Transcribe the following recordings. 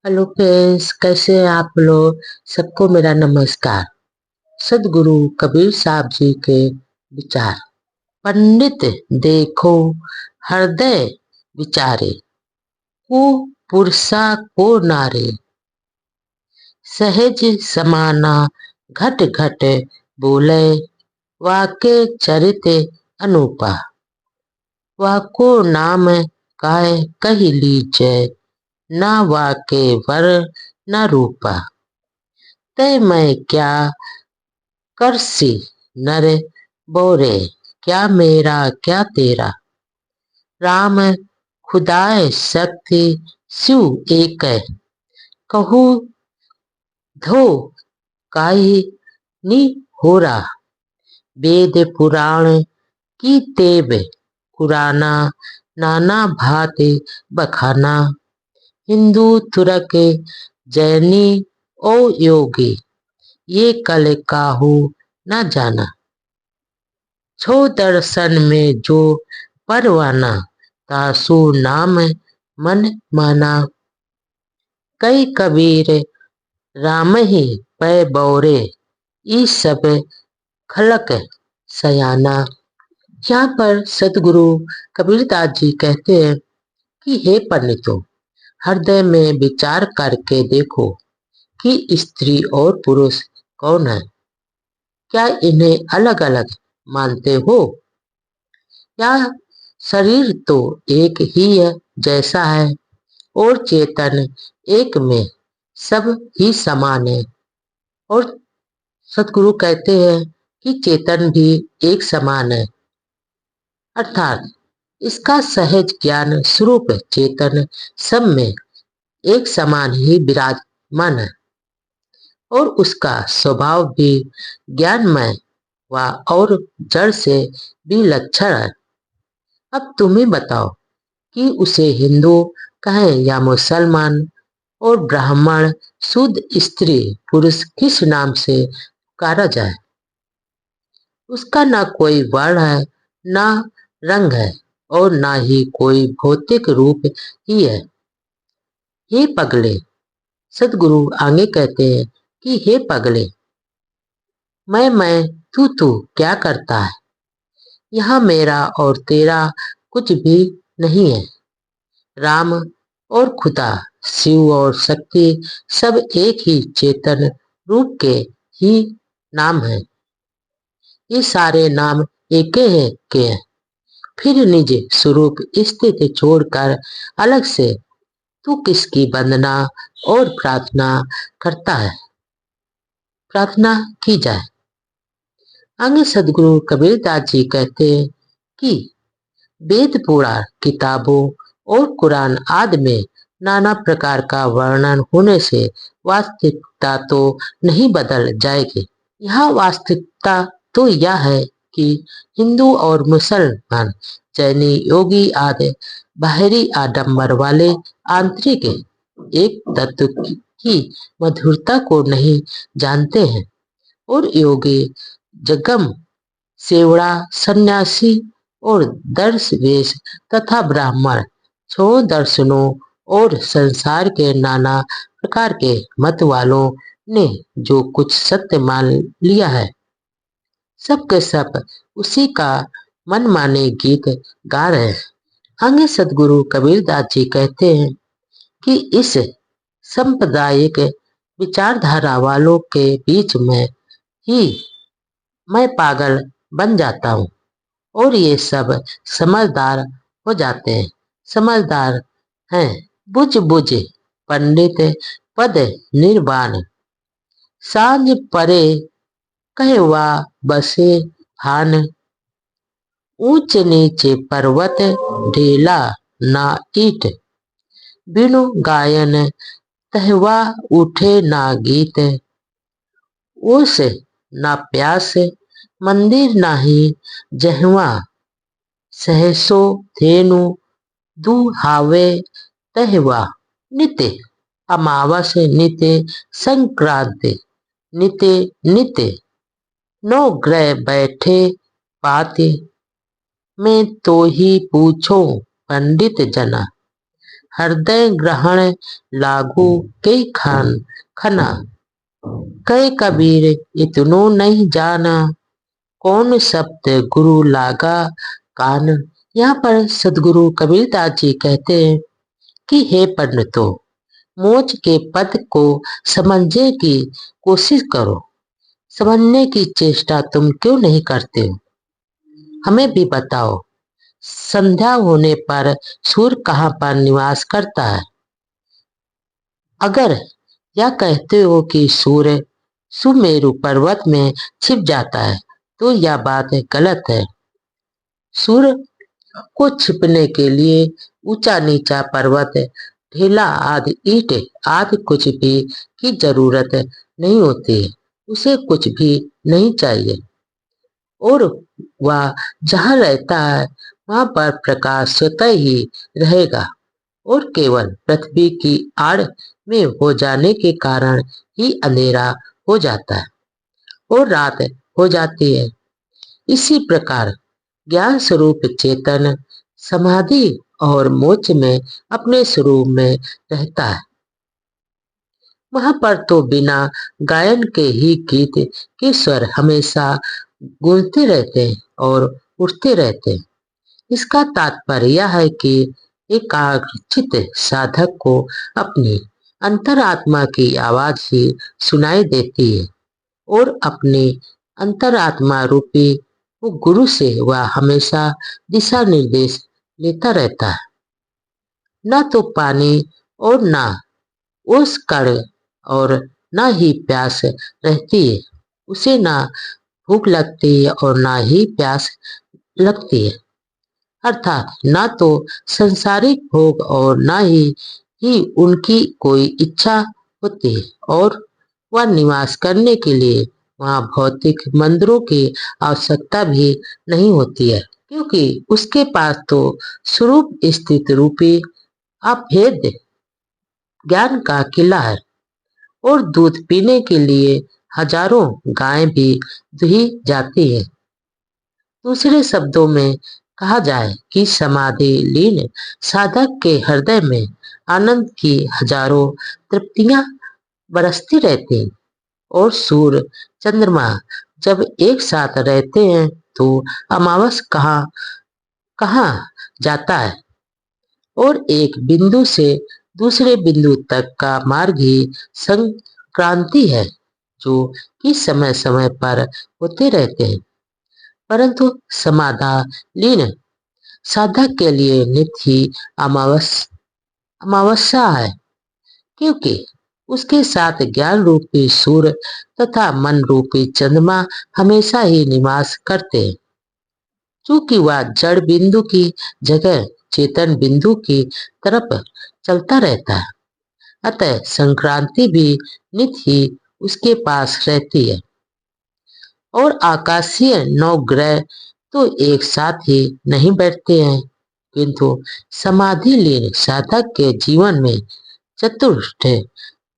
Hello friends, कैसे हैं आप लोग। सबको मेरा नमस्कार। सदगुरु कबीर साहब जी के विचार। पंडित देखो हृदय विचारे, को पुरुषा को नारे, सहज समाना घट घट बोले, वाके चरित अनुपा, वाको नाम काय कही लीजै, ना वाके वर न रूपा, तय मैं क्या करसी नर बोरे, क्या मेरा क्या तेरा, राम खुदाए शक्ति शिव एक, कहू धो काई नि होरा, वेद पुराण की तेब कुराना, नाना भांति बखाना, हिंदू तुरक जैनी ओ योगी, ये कल काहू न जाना, छो दर्शन में जो परवाना, तासु नाम मन माना, कई कबीर राम ही पै बौरे, ई सब खलक सयाना। यहाँ पर सदगुरु कबीरदास जी कहते हैं कि हे पंडितों, हृदय में विचार करके देखो कि स्त्री और पुरुष कौन है। क्या इन्हें अलग अलग मानते हो, या शरीर तो एक ही है जैसा है, और चेतन एक में सब ही समान है। और सतगुरु कहते हैं कि चेतन भी एक समान है, अर्थात इसका सहज ज्ञान स्वरूप चेतन सब में एक समान ही विराजमान है, और उसका स्वभाव भी ज्ञानमय व और जड़ से भी लक्षण है। अब तुम ही बताओ कि उसे हिंदू कहें या मुसलमान, और ब्राह्मण शुद्ध स्त्री पुरुष किस नाम से पुकारा जाए। उसका ना कोई वर्ण है, ना रंग है, और ना ही कोई भौतिक रूप ही है। हे पगले, सदगुरु आगे कहते हैं कि हे पगले, मैं तू क्या करता है। यहाँ मेरा और तेरा कुछ भी नहीं है। राम और खुदा, शिव और शक्ति सब एक ही चेतन रूप के ही नाम है। ये सारे नाम एक है के हैं। फिर निज स्वरूप स्थिति छोड़कर अलग से तू किसकी वंदना और प्रार्थना करता है। प्रार्थना की जाए। आगे सदगुरु कबीरदास जी कहते हैं कि वेद पुराण किताबों और कुरान आदि में नाना प्रकार का वर्णन होने से वास्तविकता तो नहीं बदल जाएगी। यहाँ वास्तविकता तो यह है कि हिंदू और मुसलमान, जैनी, योगी आदि बाहरी आडंबर वाले आंतरिक एक तत्व की मधुरता को नहीं जानते हैं, और योगी जगम सेवड़ा सन्यासी और दर्श वेश तथा ब्राह्मण छो दर्शनों और संसार के नाना प्रकार के मत वालों ने जो कुछ सत्य मान लिया है, सब के सब उसी का मन माने गीत गा रहे हैं। आगे सदगुरु कबीरदास जी कहते हैं कि इस सांप्रदायिक विचारधारा वालों के बीच में ही मैं पागल बन जाता हूँ, और ये सब समझदार हो जाते हैं। समझदार हैं बुझ बुझ पंडित पद निर्वाण, सांझ परे कहवा बसे हान, ऊंच नीचे पर्वत ढेला ना ईट, बिनु गायन तहवा उठे ना गीत, ओस ना प्यास मंदिर नाही जहवा, सहसो धेनु दुहावे तहवा, नित्य अमावस नित्य संक्रांति, नित्य नित्य नौ ग्रह बैठे पाते, मैं तो ही पूछो पंडित जना, हृदय ग्रहण लागू कई खान खना। कई कबीर इतनो नहीं जाना, कौन शब्द गुरु लागा कान। यहाँ पर सदगुरु कबीरदास जी कहते हैं कि हे पंडितों, मोक्ष के पद को समझने की कोशिश करो। समझने की चेष्टा तुम क्यों नहीं करते हो? हमें भी बताओ, संध्या होने पर सूर्य कहाँ पर निवास करता है? अगर यह कहते हो कि सूर्य सुमेरु पर्वत में छिप जाता है तो यह बात गलत है। सूर्य को छिपने के लिए ऊंचा नीचा पर्वत, ढीला आदि ईंट आदि कुछ भी की जरूरत नहीं होती है। उसे कुछ भी नहीं चाहिए और वह जहाँ रहता है वहां पर प्रकाश स्वतः ही रहेगा और केवल पृथ्वी की आड़ में हो जाने के कारण ही अंधेरा हो जाता है और रात हो जाती है। इसी प्रकार ज्ञान स्वरूप चेतन समाधि और मोक्ष में अपने स्वरूप में रहता है। वहां पर तो बिना गायन के ही गीत के स्वर हमेशा गूंजते रहते हैं और उठते रहते हैं। इसका तात्पर्य यह है कि एकाग्रचित्त साधक को अपनी अंतरात्मा की आवाज ही सुनाई देती है और अपने अंतरात्मा रूपी वो गुरु से वह हमेशा दिशा निर्देश लेता रहता है। न तो पानी और न उस कण और न ही प्यास रहती है। उसे ना भूख लगती है और ना ही प्यास लगती है। अर्थात ना तो संसारिक भोग और ना ही उनकी कोई इच्छा होती है और वह निवास करने के लिए वहाँ भौतिक मंदिरों की आवश्यकता भी नहीं होती है, क्योंकि उसके पास तो स्वरूप स्थित रूपी अभेद ज्ञान का किला है और दूध पीने के लिए हजारों गायें भी दुही जाती है। दूसरे शब्दों में कहा जाए कि समाधि लीन साधक के हृदय में आनंद की हजारों तृप्तियां बरसती रहती हैं और सूर्य चंद्रमा जब एक साथ रहते हैं तो अमावस कहाँ कहाँ जाता है और एक बिंदु से दूसरे बिंदु तक का मार्ग ही संक्रांति है, जो कि समय समय पर होते रहते हैं। परंतु समाधान साधक के लिए नित्य ही अमावस्या है, क्योंकि उसके साथ ज्ञान रूपी सूर्य तथा मन रूपी चंद्रमा हमेशा ही निवास करते हैं। चूंकि वह जड़ बिंदु की जगह चेतन बिंदु की तरफ चलता रहता है, अतः संक्रांति भी नित्य ही उसके पास रहती है और आकाशीय नवग्रह तो एक साथ ही नहीं बैठते हैं, किंतु समाधि लीन साधक के जीवन में चतुष्ट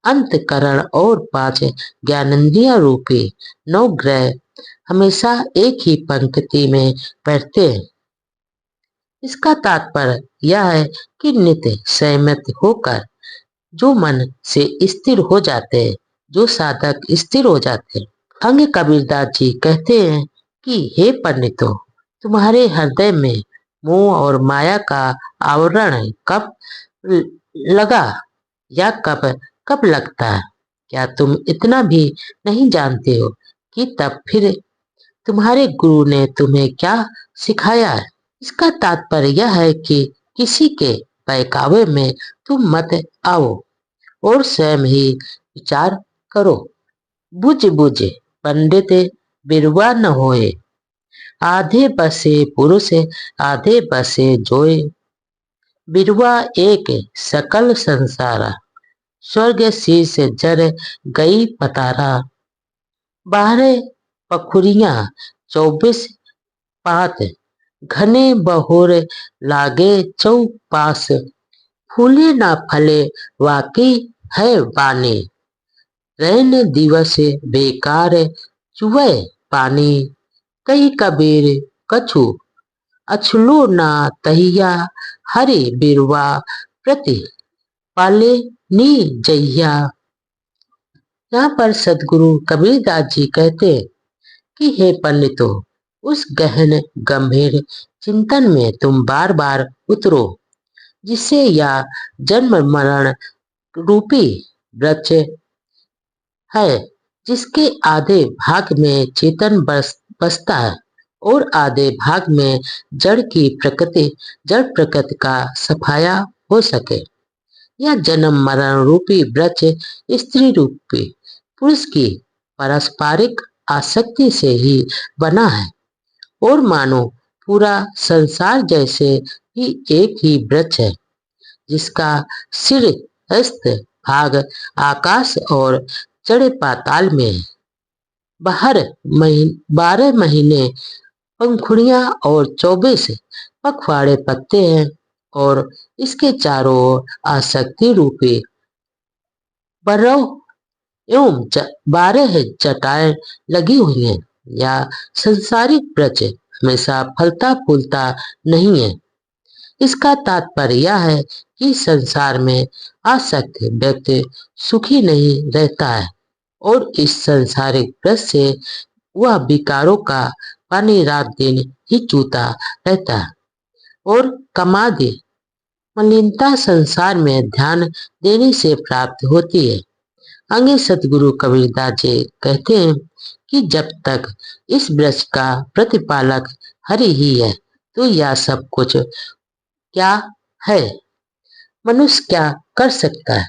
अंतकरण और 5 ज्ञानेंद्रिय रूपी नवग्रह हमेशा एक ही पंक्ति में बैठते हैं। इसका तात्पर्य यह है कि नित्य संयमित होकर जो मन से स्थिर हो जाते हैं, जो साधक स्थिर हो जाते हैं। अंग कबीरदास जी कहते हैं कि हे पंडितों, तुम्हारे हृदय में मोह और माया का आवरण कब लगा या कब कब लगता है? क्या तुम इतना भी नहीं जानते हो कि तब फिर तुम्हारे गुरु ने तुम्हें क्या सिखाया है? इसका तात्पर्य यह है कि किसी के बहकावे में तुम मत आओ और स्वयं ही विचार करो। बुझ बुझ पंडित बिरवा न होए, आधे बसे पुरुष आधे बसे जोए। बिरवा एक सकल संसारा, स्वर्ग शीश जर गई पतारा। बाहरे पखुरियां 24 पात, घने बहोर लागे चौपास। फूले ना फले वाकी है बानी, रैन दिवस बेकार चुवे पानी। कही कबीर कछु अछलो ना तहिया, हरि बिरवा प्रति पाले नी जैया। यहाँ पर सदगुरु कबीरदास जी कहते हैं कि हे पंडितों, उस गहन गंभीर चिंतन में तुम बार बार उतरो जिससे यह जन्म मरण रूपी वृक्ष है, जिसके आधे भाग में चेतन बसता है और आधे भाग में जड़ प्रकृति का सफाया हो सके। यह जन्म मरण रूपी वृक्ष स्त्री रूपी पुरुष की पारस्परिक आसक्ति से ही बना है और मानो पूरा संसार जैसे ही एक ही वृक्ष है, जिसका शीर्षस्थ भाग आकाश और जड़ पाताल में है। 12 महीने पंखुड़ियां और 24 पखवाड़े पत्ते हैं और इसके चारों ओर आसक्ति रूपी बर्रों एवं 12 जटाएं लगी हुई हैं। यह संसारिक वृक्ष हमेशा फलता फूलता नहीं है। इसका तात्पर्य यह है कि संसार में आसक्त व्यक्ति सुखी नहीं रहता है और इस संसारिक वृक्ष से वह विकारों का पानी रात दिन ही चूता रहता है और कमादि मलिनता संसार में ध्यान देने से प्राप्त होती है। आगे सतगुरु कबीरदास जी कहते हैं कि जब तक इस वृक्ष का प्रतिपालक हरि ही है तो यह सब कुछ क्या है, मनुष्य क्या कर सकता है।